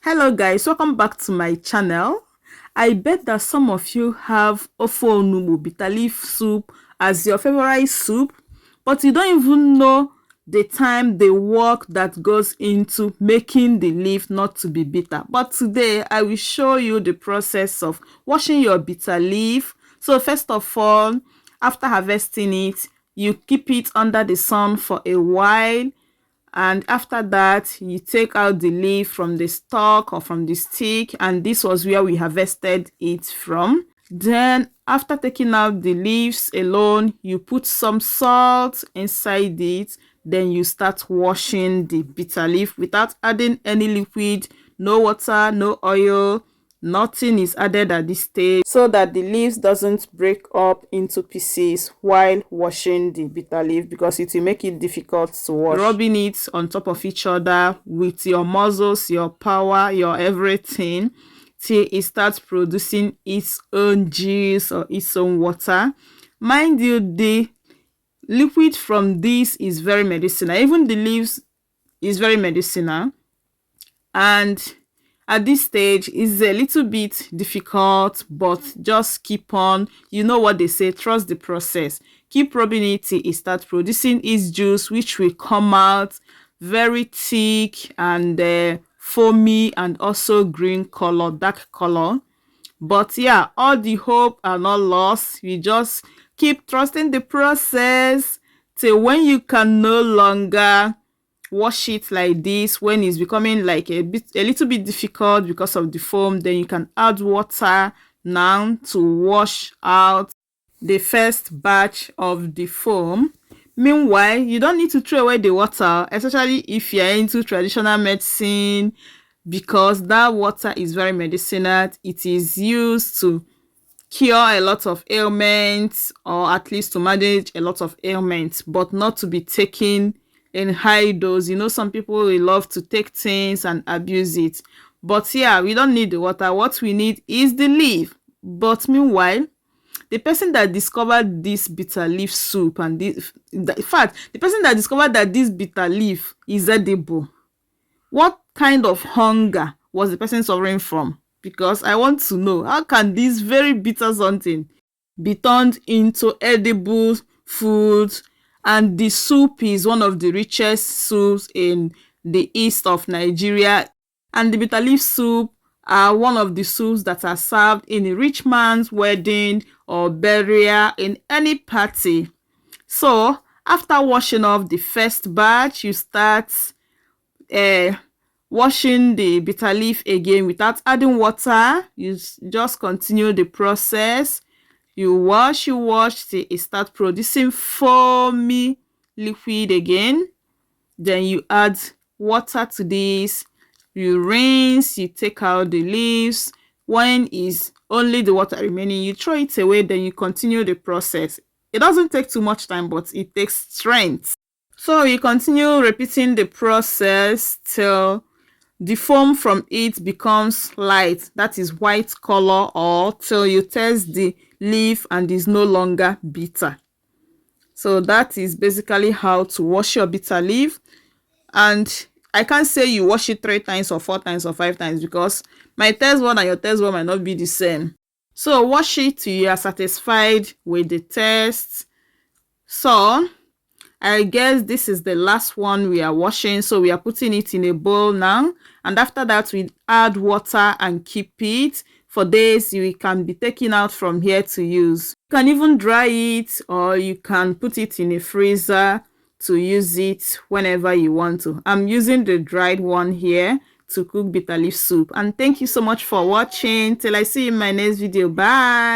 Hello guys, welcome back to my channel. I bet that some of you have Ofe Onugbu Bitterleaf soup as your favorite soup, but you don't even know the time, the work that goes into making the leaf not to be bitter. But today I will show you the process of washing your bitter leaf. So first of all, after harvesting it, you keep it under the sun for a while, and after that you take out the leaf from the stalk or from the stick, and this was where we harvested it from. Then after taking out the leaves alone, you put some salt inside it. Then you start washing the bitter leaf without adding any liquid. No water, no oil, nothing is added at this stage, so that the leaves doesn't break up into pieces while washing the bitter leaf, because it will make it difficult to wash. Rubbing it on top of each other with your muscles, your power, your everything, till it starts producing its own juice or its own water. Mind you, the liquid from this is very medicinal. Even the leaves is very medicinal, and at this stage it's a little bit difficult, but just keep on. You know what they say, trust the process. Keep rubbing it till it starts producing its juice, which will come out very thick and foamy, and also green color, dark color. But yeah, all the hope are not lost. You just keep trusting the process till when you can no longer wash it like this. When it's becoming like a little bit difficult because of the foam, then you can add water now to wash out the first batch of the foam. Meanwhile, you don't need to throw away the water, especially if you're into traditional medicine, because that water is very medicinal. It is used to cure a lot of ailments, or at least to manage a lot of ailments, but not to be taken in high dose. You know, some people will love to take things and abuse it, but yeah, we don't need the water. What we need is the leaf. But meanwhile, the person that discovered this bitter leaf soup, and this, in fact, the person that discovered that this bitter leaf is edible, what kind of hunger was the person suffering from? Because I want to know, how can this very bitter something be turned into edible food? And the soup is one of the richest soups in the east of Nigeria, and the bitter leaf soup are one of the soups that are served in a rich man's wedding or burial, in any party. So after washing off the first batch, you start washing the bitter leaf again without adding water. You just continue the process. You wash till it starts producing foamy liquid again. Then you add water to this. You rinse, you take out the leaves. When is only the water remaining, you throw it away. Then you continue the process. It doesn't take too much time, but it takes strength. So you continue repeating the process till the foam from it becomes light, that is white color, or till you taste the leaf and is no longer bitter. So that is basically how to wash your bitter leaf. And I can't say you wash it 3 times or 4 times or 5 times, because my taste one and your taste one might not be the same. So wash it till you are satisfied with the taste. So I guess this is the last one we are washing, so we are putting it in a bowl now, and after that we add water and keep it for days. You can be taken out from here to use. You can even dry it, or you can put it in a freezer to use it whenever you want to. I'm using the dried one here to cook bitter leaf soup. And thank you so much for watching. Till I see you in my next video. Bye.